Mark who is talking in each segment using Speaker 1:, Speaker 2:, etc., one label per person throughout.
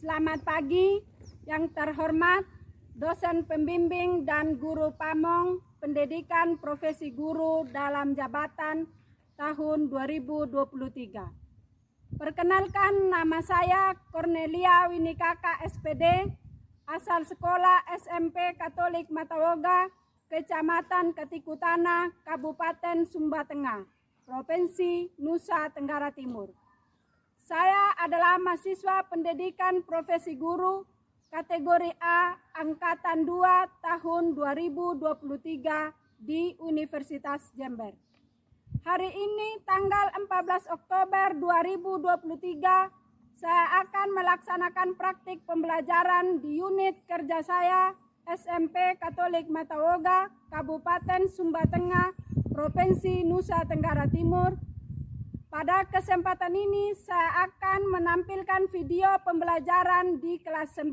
Speaker 1: Selamat pagi yang terhormat dosen pembimbing dan guru pamong pendidikan profesi guru dalam jabatan tahun 2023. Perkenalkan, nama saya Cornelia Winikaka SPD, asal sekolah SMP Katolik Matawoga, Kecamatan Ketikutana, Kabupaten Sumba Tengah, Provinsi Nusa Tenggara Timur. Saya adalah mahasiswa pendidikan profesi guru kategori A Angkatan 2 tahun 2023 di Universitas Jember. Hari ini tanggal 14 Oktober 2023 saya akan melaksanakan praktik pembelajaran di unit kerja saya SMP Katolik Matawoga, Kabupaten Sumba Tengah, Provinsi Nusa Tenggara Timur. Pada kesempatan ini saya akan menampilkan video pembelajaran di kelas 9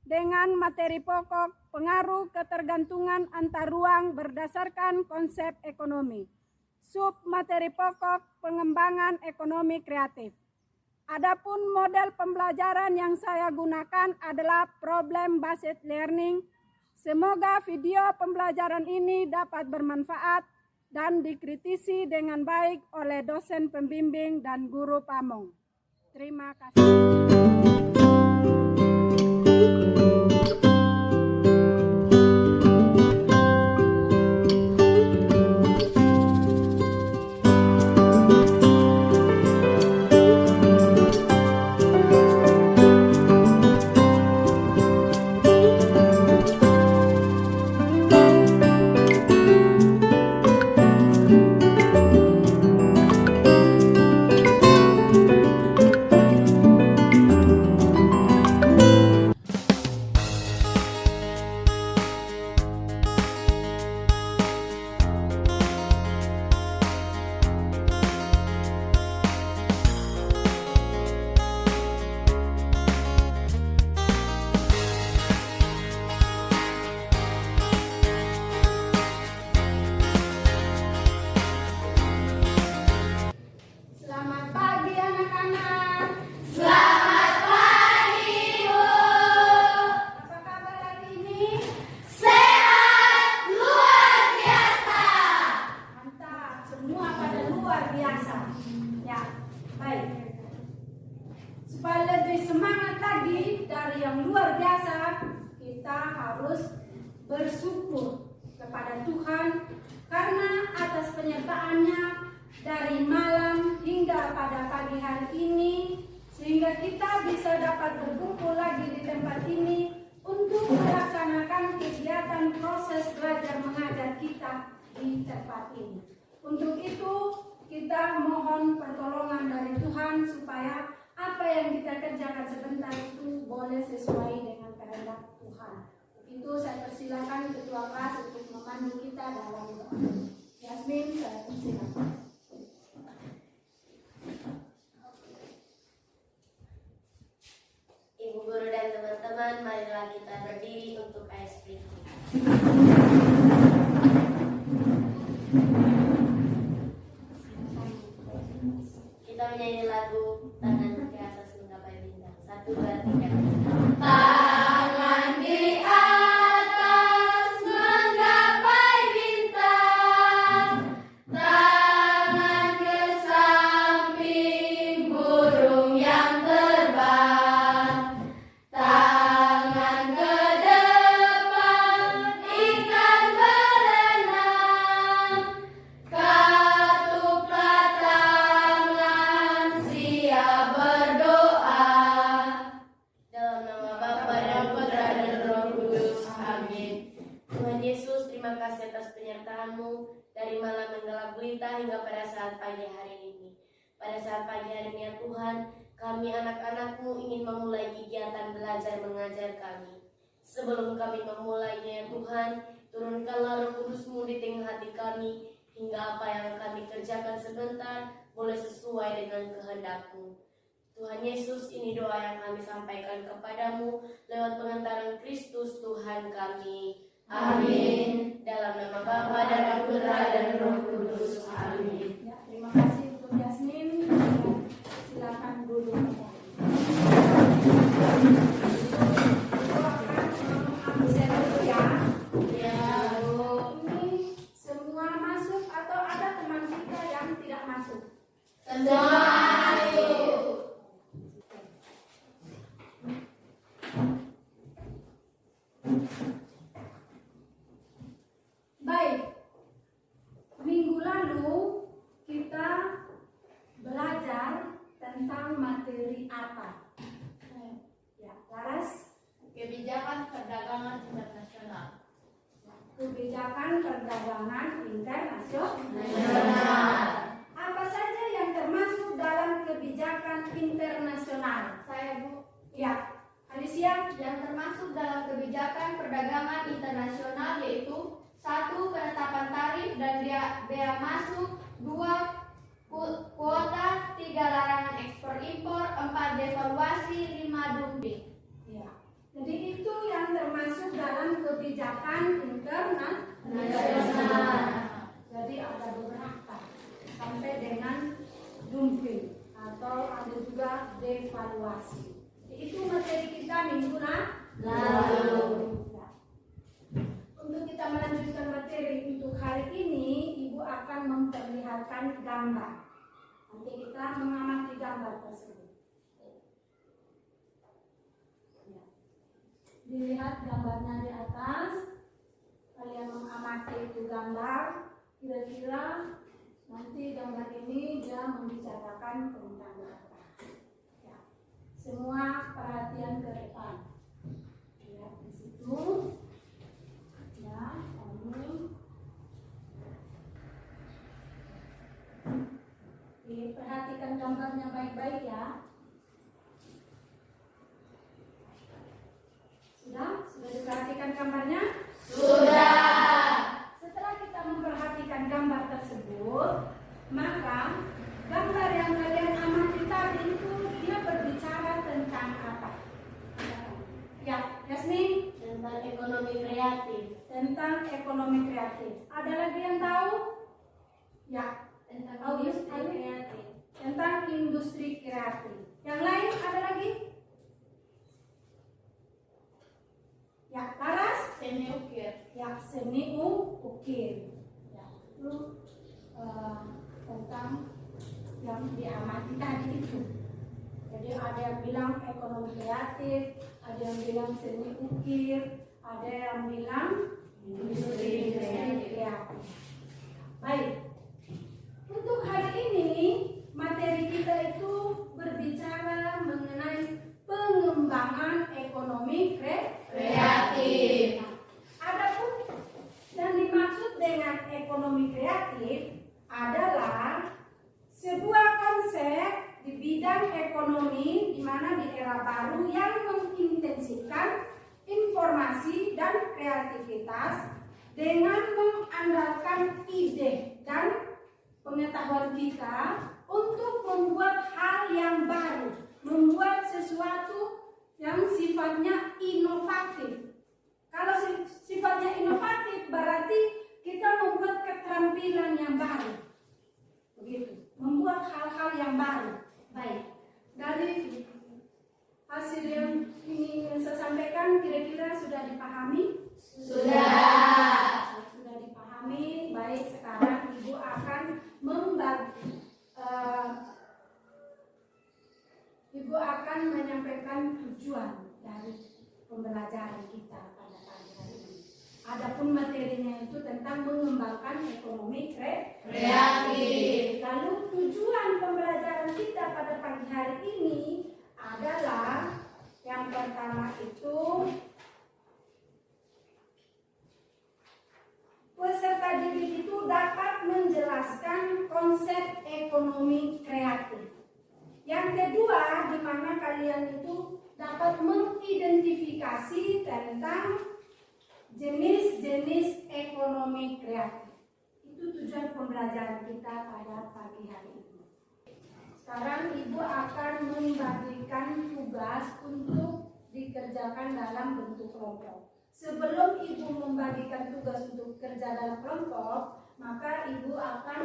Speaker 1: dengan materi pokok pengaruh ketergantungan antar ruang berdasarkan konsep ekonomi. Sub materi pokok pengembangan ekonomi kreatif. Adapun model pembelajaran yang saya gunakan adalah problem based learning. Semoga video pembelajaran ini dapat bermanfaat dan dikritisi dengan baik oleh dosen pembimbing dan guru pamong. Terima kasih. Supaya lebih semangat lagi dari yang luar biasa, kita harus bersyukur kepada Tuhan karena atas penyertaannya dari malam hingga pada pagi hari ini, sehingga kita bisa dapat berkumpul lagi di tempat ini untuk melaksanakan kegiatan proses belajar mengajar kita di tempat ini. Untuk itu kita mohon pertolongan dari Tuhan supaya apa yang kita kerjakan sebentar itu boleh sesuai dengan kehendak Tuhan. Itu saya persilakan Ketua Kelas untuk memandu kita dalam doa. Yasmin, saya persilakan.
Speaker 2: Ibu guru dan teman-teman, marilah kita berdiri untuk ASP. Kita menyanyi lagu Tangan ke atas menggapai bintang. 1, 2, 3. Tangan di atas menggapai bintang, tangan ke samping burung yang terbang, tangan ke depan ikan berenang, katuplah tangan siap berdoa. Dalam nama Bapa dan Putra dan Roh Kudus. Amin. Tuhan Yesus, terima kasih atas penyertaan-Mu dari malam menggelap gulita hingga pada saat pagi hari ini. Pada saat pagi hari ini ya Tuhan, kami anak-anak-Mu ingin memulai kegiatan belajar mengajar kami. Sebelum kami memulainya ya Tuhan, turunkanlah Roh Kudus-Mu di tengah hati kami, hingga apa yang kami kerjakan sebentar boleh sesuai dengan kehendak-Mu. Tuhan Yesus, ini doa yang kami sampaikan kepadamu lewat pengantaran Kristus Tuhan kami. Amin. Dalam nama Bapa dan Putra dan Roh Kudus. Amin.
Speaker 1: Ya, terima kasih untuk Yasmin. Silakan duduk. tentang materi apa? Ya, Laras?
Speaker 2: Kebijakan perdagangan internasional.
Speaker 1: Kebijakan perdagangan internasional. Apa saja yang termasuk dalam kebijakan internasional?
Speaker 2: Saya Bu,
Speaker 1: Ya, Alicia?
Speaker 2: yang termasuk dalam kebijakan perdagangan internasional yaitu 1. Penetapan tarif dan bea masuk, 2. Kuota, 3. Larangan ekspor impor, 4. Devaluasi, 5. Dumping.
Speaker 1: Ya. Jadi itu yang termasuk dalam kebijakan
Speaker 2: Internasional.
Speaker 1: Jadi ada beberapa sampai dengan dumping atau ada juga devaluasi. Itu materi kita minggu lalu. Ya. Untuk kita melanjutkan materi untuk hari ini, Ibu akan memperlihatkan gambar. Nanti kita mengamati gambar tersebut. Ya. Dilihat gambarnya di atas. Kalian mengamati itu gambar. Kira-kira nanti gambar ini dia membicarakan tentang apa. Ya. Semua perhatian ke depan. Lihat di situ. Ya, kamu. Perhatikan gambarnya baik-baik ya. Sudah? Sudah diperhatikan gambarnya?
Speaker 2: Sudah.
Speaker 1: Setelah kita memperhatikan gambar tersebut, maka gambar yang kalian amati tadi itu dia berbicara tentang apa? Ya, Yasmin?
Speaker 2: Tentang ekonomi kreatif.
Speaker 1: Tentang ekonomi kreatif. Ada lagi yang tahu? Ya,
Speaker 2: Tentang industri kreatif.
Speaker 1: tentang industri kreatif. Yang lain ada lagi? Ya, Laras?
Speaker 2: Seni ukir.
Speaker 1: Ya, seni ukir. Ya, itu tentang yang diamati tadi itu. Jadi ada yang bilang ekonomi kreatif, ada yang bilang seni ukir, ada yang bilang industri kreatif. Baik. Untuk hari ini materi kita itu berbicara mengenai pengembangan ekonomi kreatif. Adapun yang dimaksud dengan ekonomi kreatif adalah sebuah konsep di bidang ekonomi di mana di era baru yang mengintensifkan informasi dan kreativitas dengan mengandalkan ide dan pengetahuan kita untuk membuat hal yang baru, membuat sesuatu yang sifatnya inovatif. Kalau sifatnya inovatif berarti kita membuat keterampilan yang baru. Begitu, membuat hal-hal yang baru. Baik, dari hasil yang ini saya sampaikan kira-kira sudah dipahami?
Speaker 2: Sudah.
Speaker 1: Sudah dipahami. Baik, sekarang Ibu akan Ibu akan menyampaikan tujuan dari pembelajaran kita pada pagi hari ini. Adapun materinya itu tentang mengembangkan ekonomi kreatif. Lalu tujuan pembelajaran kita pada pagi hari ini adalah yang pertama itu peserta didik itu dapat menjelaskan konsep ekonomi kreatif. Yang kedua, di mana kalian itu dapat mengidentifikasi tentang jenis-jenis ekonomi kreatif. Itu tujuan pembelajaran kita pada pagi hari ini. Sekarang Ibu akan membagikan tugas untuk dikerjakan dalam bentuk kelompok. Sebelum Ibu membagikan tugas untuk kerja dalam kelompok, maka Ibu akan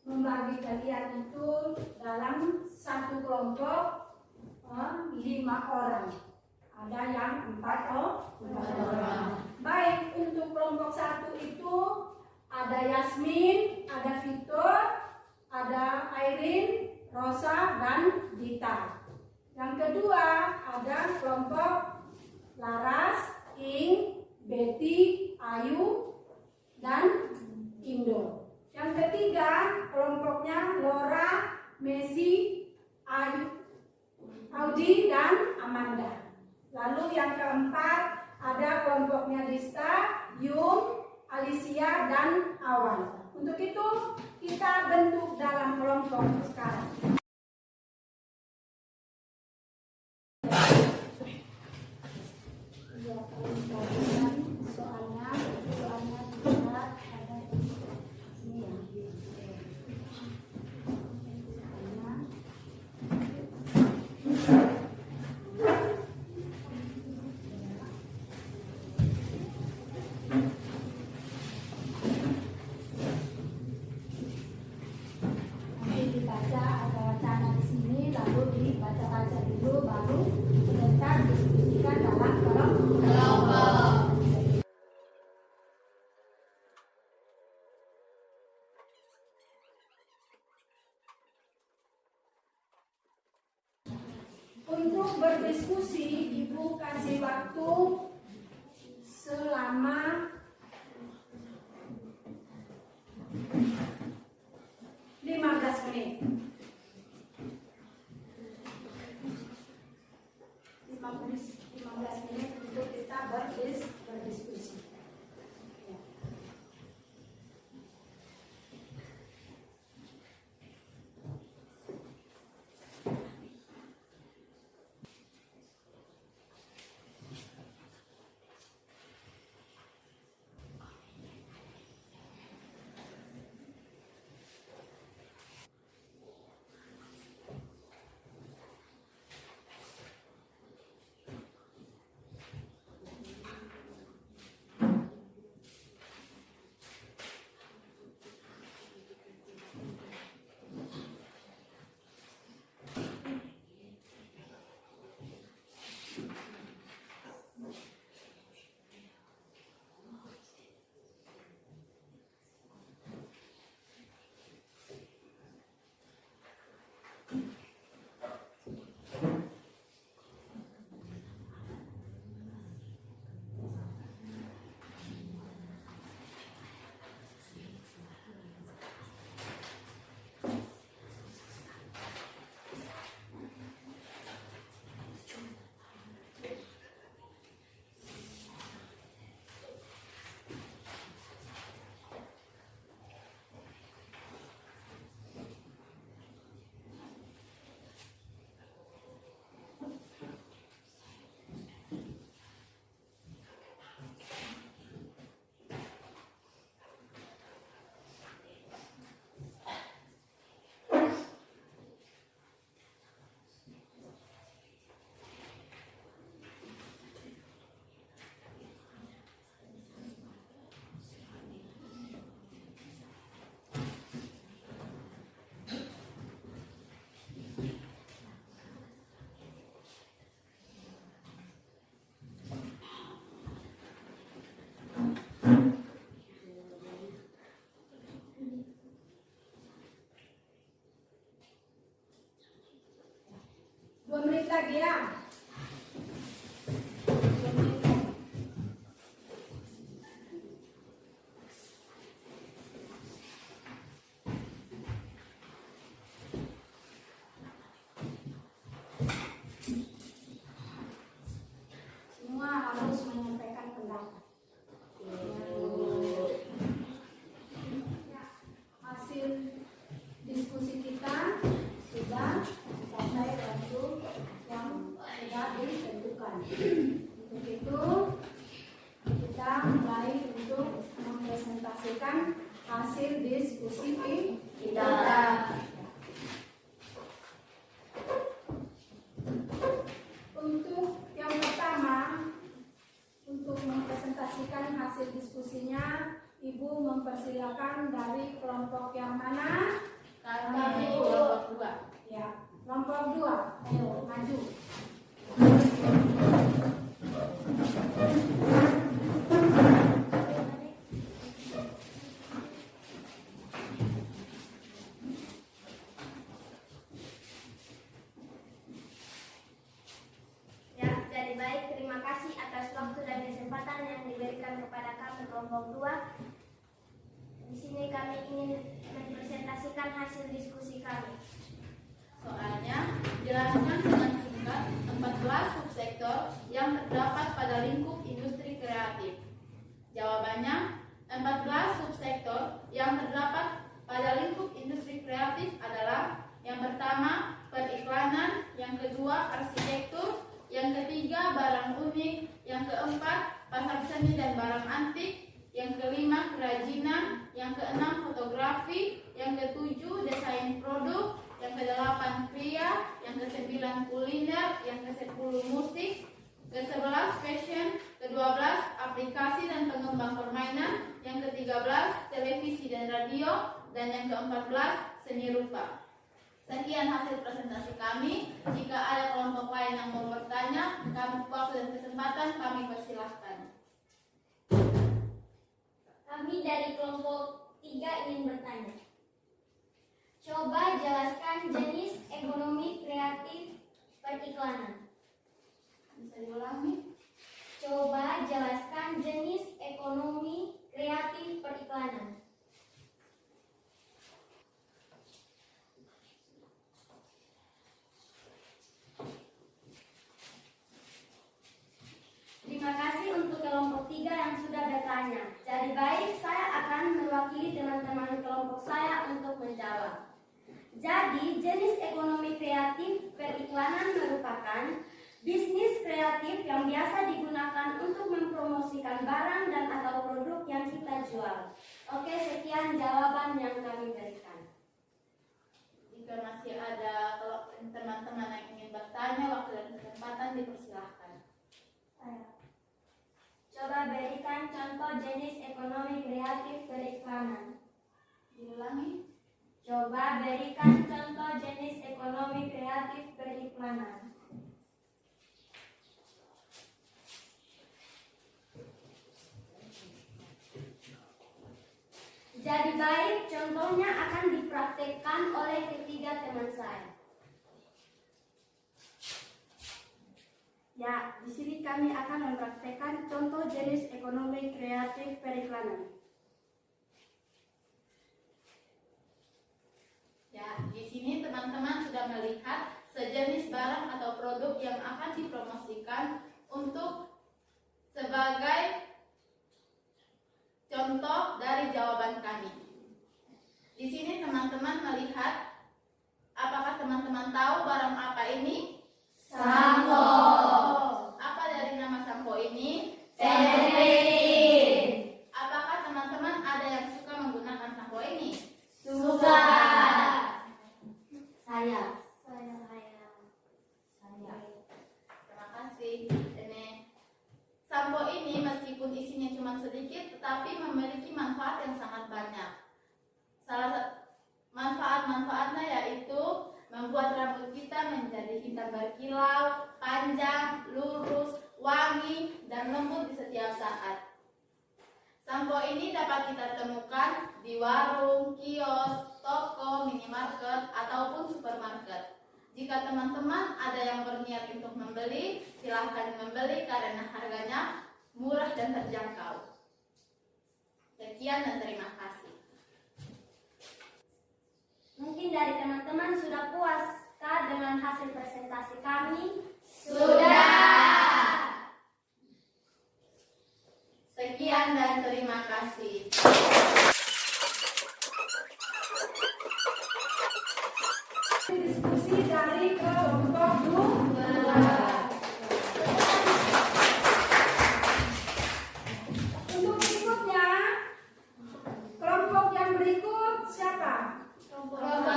Speaker 1: membagi kalian itu dalam satu kelompok 5 orang. Ada yang 4 orang. Baik, untuk kelompok 1 itu ada Yasmin, ada Victor, ada Airin, Rosa, dan Dita. Yang kedua ada kelompok Laras, Ing, Betty, Ayu, dan Indo. Yang ketiga kelompoknya Laura, Messi, Ayu, Amanda. Lalu yang keempat ada kelompoknya Dista, Yum, Alicia, dan Awan. Untuk itu kita bentuk dalam kelompok sekarang. Soalnya tidak ada ini ya. Dibaca ada wacana di sini, lalu dibaca-baca dulu, baru mereka diskusikan dalam kelompok. Untuk berdiskusi, Ibu kasih waktu selama 15 menit. 15 menit untuk kita berdiskusi. Ya. Lagi ya. Semua harus menyampaikan pendapat. Hasil diskusi kita sudah sampai waktu yang sudah ditentukan. Untuk itu kita mulai untuk mempresentasikan hasil diskusi kita. Untuk yang pertama, untuk mempresentasikan hasil diskusinya, Ibu mempersilakan dari kelompok yang mana?
Speaker 2: Kami kelompok 2.
Speaker 1: Ya, kelompok 2. Ayo, maju.
Speaker 2: Ya, jadi baik, terima kasih atas waktu dan kesempatan yang diberikan kepada kami kelompok 2. Di sini kami ingin mempresentasikan hasil diskusi kami.
Speaker 3: Soalnya jelaskan dengan singkat 14 subset
Speaker 2: arsitektur, yang ketiga barang unik, yang keempat pasar seni dan barang antik, yang kelima kerajinan, yang keenam fotografi, yang ketujuh desain produk, yang kedelapan kria, yang kesembilan kuliner, yang kesepuluh musik, ke-11 fashion, ke-12 aplikasi dan pengembang permainan, yang ke-13 televisi dan radio, dan yang ke-14 seni rupa. Sekian hasil presentasi kami. Jika ada kelompok lain yang mau bertanya, waktu dan kesempatan kami persilahkan.
Speaker 3: Kami dari kelompok 3 ingin bertanya. Coba jelaskan jenis ekonomi kreatif periklanan.
Speaker 2: Bisa diulangi?
Speaker 3: Coba jelaskan jenis ekonomi kreatif periklanan. Terima kasih untuk kelompok 3 yang sudah bertanya. Jadi baik, saya akan mewakili teman-teman kelompok saya untuk menjawab. Jadi, jenis ekonomi kreatif periklanan merupakan bisnis kreatif yang biasa digunakan untuk mempromosikan barang dan atau produk yang kita jual. Oke, sekian jawaban yang kami berikan.
Speaker 2: Jika masih ada teman-teman yang ingin bertanya, waktu dan kesempatan dipersilahkan.
Speaker 3: Coba berikan contoh jenis ekonomi kreatif periklanan.
Speaker 2: Diulangi?
Speaker 3: Coba berikan contoh jenis ekonomi kreatif periklanan. Jadi baik, contohnya akan dipraktekkan oleh ketiga teman saya.
Speaker 1: Ya, di sini kami akan mempraktekkan contoh jenis ekonomi kreatif periklanan.
Speaker 2: Ya, di sini teman-teman sudah melihat sejenis barang atau produk yang akan dipromosikan untuk sebagai contoh dari jawaban kami. Di sini teman-teman melihat, apakah teman-teman tahu barang apa ini?
Speaker 3: Sampo.
Speaker 2: Apa dari nama sampo ini?
Speaker 3: Serpentin.
Speaker 2: Apakah teman-teman ada yang suka menggunakan sampo ini?
Speaker 3: Suka. Saya.
Speaker 2: Terima kasih. Sampo ini meskipun isinya cuma sedikit, tetapi memiliki manfaat yang sangat banyak. Salah satu manfaat-manfaatnya yaitu membuat rambut kita menjadi hitam berkilau, panjang, lurus, wangi, dan lembut di setiap saat. Sampo ini dapat kita temukan di warung, kios, toko, minimarket, ataupun supermarket. Jika teman-teman ada yang berniat untuk membeli, silahkan membeli karena harganya murah dan terjangkau. Sekian dan terima kasih.
Speaker 3: Mungkin dari teman-teman sudah puaskah dengan hasil presentasi kami?
Speaker 2: Sudah. Sekian dan terima kasih.
Speaker 1: Diskusi dari kelompok 2. Untuk berikutnya, kelompok yang berikut siapa?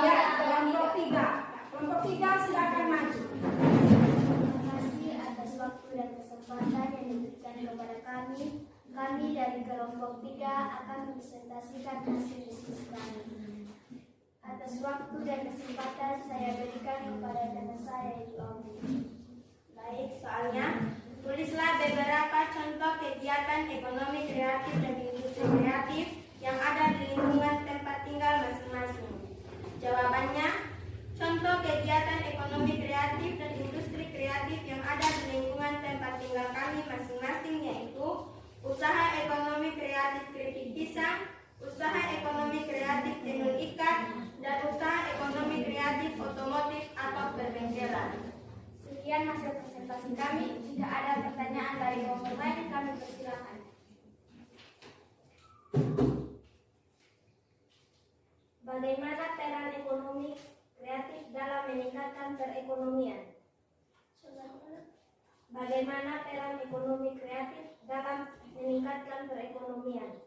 Speaker 1: Ya, kelompok 3. Kelompok 3 silakan maju.
Speaker 3: Terima kasih atas waktu dan kesempatan yang diberikan kepada kami. Kami dari kelompok 3 akan mempresentasikan hasil diskusi kami. Atas waktu dan kesempatan saya berikan kepada teman saya yaitu Audi. Baik, soalnya tulislah beberapa contoh kegiatan ekonomi kreatif dan industri kreatif yang ada di lingkungan tempat tinggal masing-masing. Jawabannya, contoh kegiatan ekonomi kreatif dan industri kreatif yang ada di lingkungan tempat tinggal kami masing-masing yaitu usaha ekonomi kreatif keripik pisang, usaha ekonomi kreatif tenun ikat, dan usaha ekonomi kreatif otomotif atau perbengkelan. Sekian hasil presentasi kami. Jika ada pertanyaan dari kelompok lain, kami persilakan. Bagaimana peran ekonomi kreatif dalam meningkatkan perekonomian? Bagaimana peran ekonomi kreatif dalam meningkatkan perekonomian?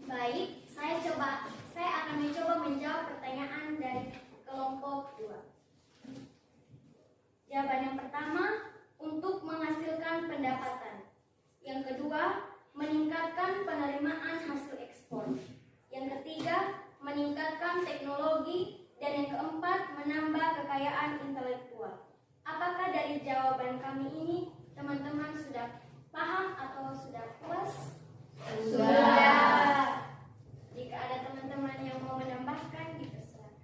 Speaker 3: Baik, saya akan mencoba menjawab pertanyaan dari kelompok 2. Jawaban yang pertama, untuk menghasilkan pendapatan. Yang kedua, meningkatkan penerimaan hasil ekspor. Yang ketiga, meningkatkan teknologi. Dan yang keempat, menambah kekayaan intelektual. Apakah dari jawaban kami ini teman-teman sudah paham atau sudah puas? Sudah. Jika ada teman-teman yang mau menambahkan, dipersilakan.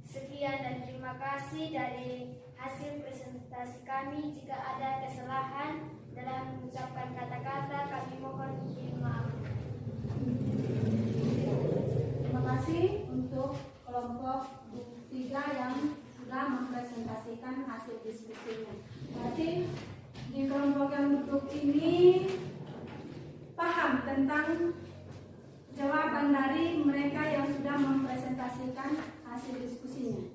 Speaker 3: Sekian dan terima kasih dari hasil presentasi kami. Jika ada kesalahan dalam mengucapkan kata-kata, kami mohon dimaafkan.
Speaker 1: Terima kasih untuk kelompok 3 yang sudah mempresentasikan hasil diskusinya. Berarti di kelompok yang duduk ini paham tentang jawaban dari mereka yang sudah mempresentasikan hasil diskusinya.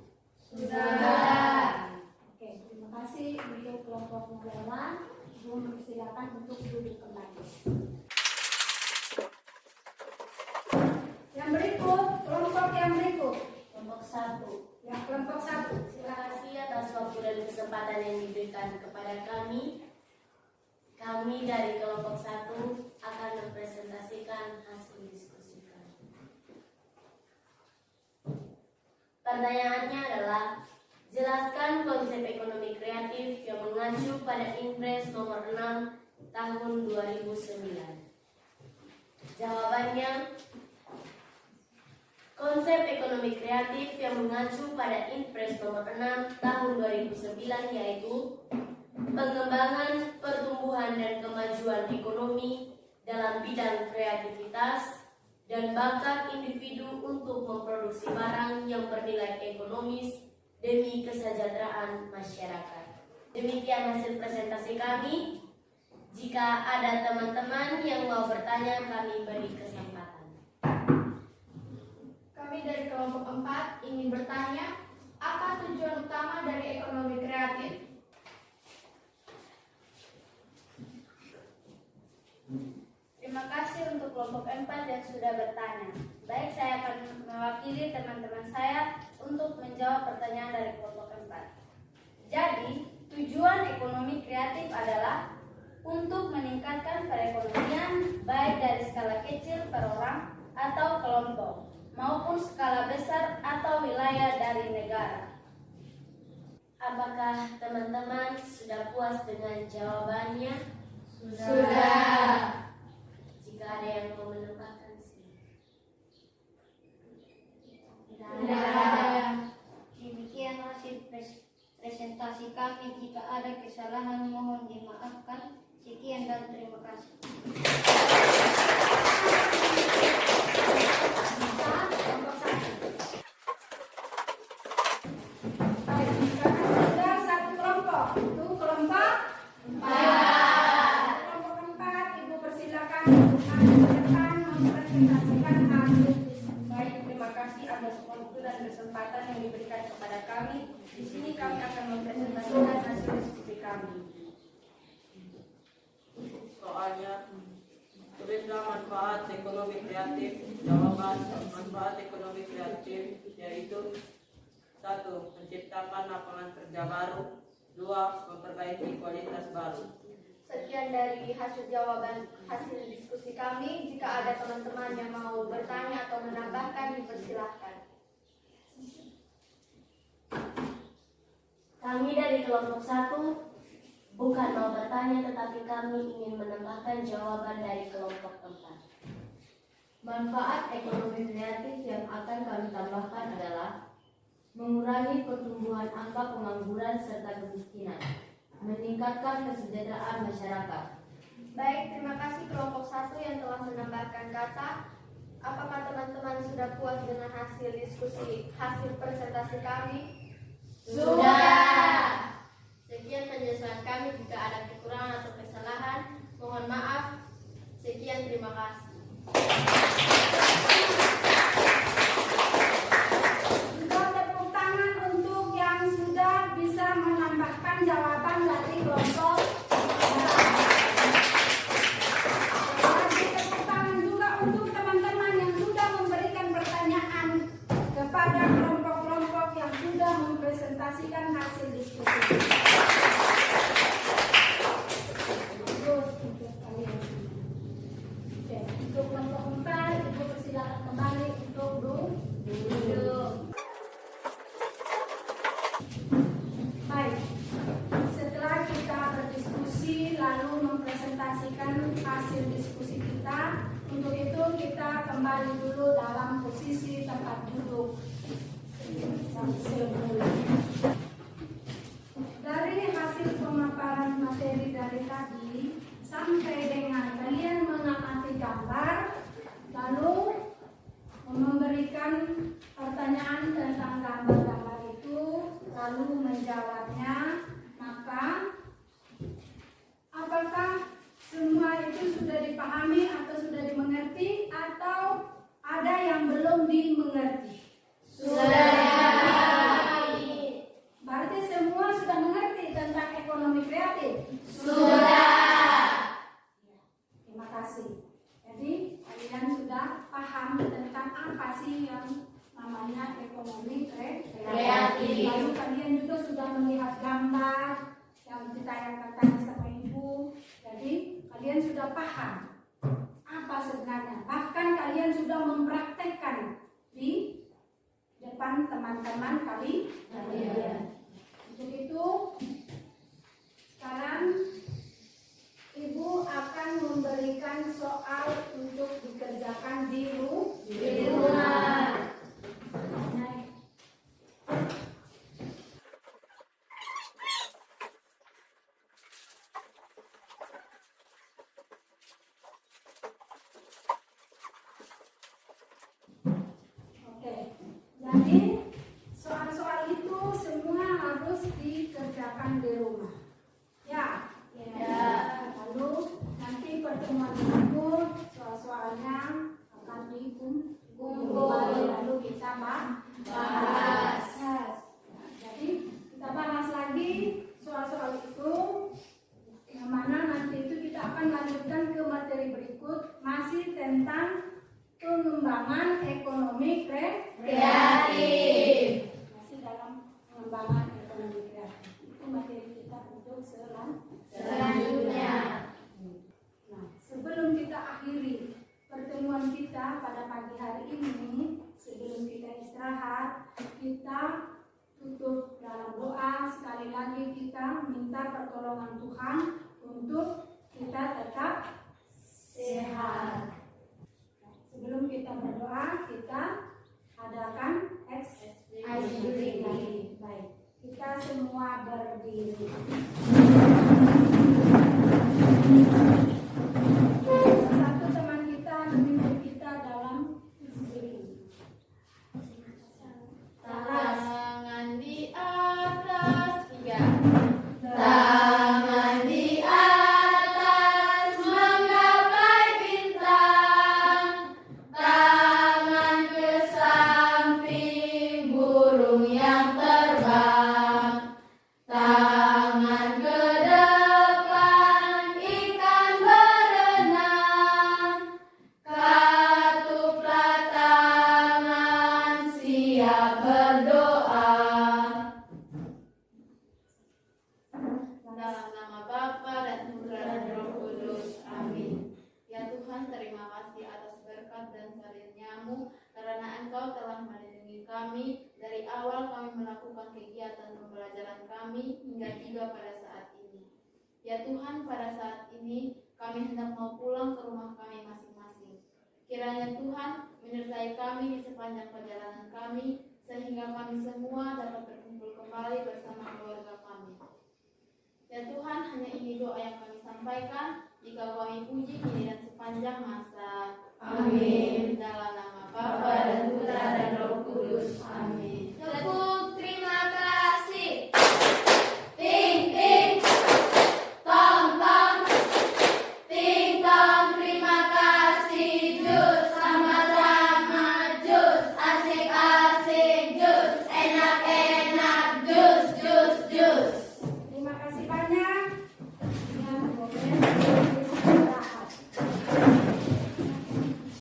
Speaker 3: Sudah.
Speaker 1: Oke, terima kasih untuk kelompok negarawan. Silakan untuk duduk kembali. Yang berikut, kelompok yang berikut.
Speaker 2: Kelompok 1.
Speaker 1: Ya, kelompok 1.
Speaker 2: Terima kasih atas waktu dan kesempatan yang diberikan kepada kami. Kami dari kelompok 1 akan mempresentasikan hasil diskusi kami. Pertanyaannya adalah, jelaskan konsep ekonomi kreatif yang mengacu pada Impres nomor 6 tahun 2009. Jawabannya, konsep ekonomi kreatif yang mengacu pada Impres nomor 6 tahun 2009 yaitu pengembangan, pertumbuhan dan kemajuan ekonomi dalam bidang kreativitas dan bakat individu untuk memproduksi barang yang bernilai ekonomis demi kesejahteraan masyarakat. Demikian hasil presentasi kami. Jika ada teman-teman yang mau bertanya, kami beri kesempatan.
Speaker 4: Kami dari kelompok 4 ingin bertanya, apa tujuan utama dari ekonomi kreatif?
Speaker 3: Terima kasih untuk kelompok 4 yang sudah bertanya. Baik, saya akan mewakili teman-teman saya untuk menjawab pertanyaan dari kelompok 4. Jadi, tujuan ekonomi kreatif adalah untuk meningkatkan perekonomian baik dari skala kecil per orang atau kelompok maupun skala besar atau wilayah dari negara.
Speaker 2: Apakah teman-teman sudah puas dengan jawabannya?
Speaker 4: Sudah.
Speaker 2: Jika ada yang mau menambahkan,
Speaker 3: Sudah. Demikian hasil presentasi kami. Jika ada kesalahan mohon dimaafkan. Sekian dan terima kasih.
Speaker 1: Baik, sekarang sudah satu kelompok. Itu kelompok 4. Kelompok 4, Ibu persilakan untuk maju ke depan mempresentasikan hasil diskusi.
Speaker 4: Baik, terima kasih atas waktu dan kesempatan yang diberikan kepada kami. Di sini kami akan mempresentasikan hasil diskusi kami.
Speaker 5: Soalnya, tulislah manfaat ekonomi kreatif. Jawaban manfaat ekonomi kreatif yaitu 1. Menciptakan lapangan kerja baru. 2. Memperbaiki kualitas baru.
Speaker 4: Sekian dari hasil jawaban hasil diskusi kami. Jika ada teman-teman yang mau bertanya atau menambahkan, dipersilahkan.
Speaker 2: kami dari kelompok 1 bukan mau bertanya, tetapi kami ingin menambahkan jawaban dari kelompok 4. Manfaat ekonomi kreatif yang akan kami tambahkan adalah mengurangi pertumbuhan angka pengangguran serta kemiskinan, meningkatkan kesejahteraan masyarakat.
Speaker 4: Baik, terima kasih kelompok 1 yang telah menambahkan kata. Apakah teman-teman sudah puas dengan hasil diskusi, hasil presentasi kami?
Speaker 2: Sudah. Sekian penjelasan kami. Jika ada kekurangan atau kesalahan, mohon maaf. Sekian, terima kasih.
Speaker 1: kita kembali dulu dalam posisi tempat duduk semula. Dari hasil pemaparan materi dari tadi sampai dengan kalian mengamati gambar, lalu memberikan pertanyaan tentang gambar-gambar itu, lalu menjawabnya, maka apakah semua itu sudah dipahami atau sudah dimengerti, atau ada yang belum dimengerti? Berarti semua sudah mengerti tentang ekonomi kreatif? Terima kasih. Jadi kalian sudah paham tentang apa sih yang namanya ekonomi kreatif. Lalu kalian juga sudah melihat gambar yang ditayangkan tadi sama Ibu. Jadi kalian sudah paham apa sebenarnya. Bahkan kalian sudah mempraktekkan di depan teman-teman kalian. Untuk itu sekarang Ibu akan memberikan soal untuk dikerjakan di rumah. Oke, jadi soal-soal itu semua harus dikerjakan di rumah. Ya. Lalu nanti pertemuan Ibu soal-soalnya akan dikumpul, lalu kita bahas. Jadi kita bahas lagi soal-soal itu, yang mana nanti itu kita akan lanjutkan ke materi berikut, masih tentang pengembangan ekonomi kreatif. Masih dalam pengembangan ekonomi kreatif. Itu materi kita untuk selanjutnya. Nah, sebelum kita akhiri pertemuan kita pada pagi hari ini, sebelum kita istirahat, kita tutup dalam doa. Sekali lagi kita minta pertolongan Tuhan untuk kita tetap sehat. Sebelum kita berdoa, kita adakan exercise. Baik, kita semua berdiri. Satu teman kita memimpin kita dalam berdiri.
Speaker 2: Tangan di atas, 3. Tangan di atas menggapai bintang. Tangan ke samping burung yang terbang. Tangan ke depan ikan berenang. Katuplah tangan siap berdoa. Dalam nama Bapa dan Putra dan Roh Kudus. Amin. Ya Tuhan, terima kasih atas berkat dan karunia-Mu, karena Engkau telah melindungi kami dari awal kami melakukan kegiatan pembelajaran kami hingga tiba pada saat ini. Ya Tuhan, pada saat ini kami hendak mau pulang ke rumah kami masing-masing. Kiranya Tuhan menyertai kami di sepanjang perjalanan kami, sehingga kami semua dapat berkumpul kembali bersama keluarga kami. Ya Tuhan, hanya ini doa yang kami sampaikan, jika kami puji kini dan sepanjang masa. Amin.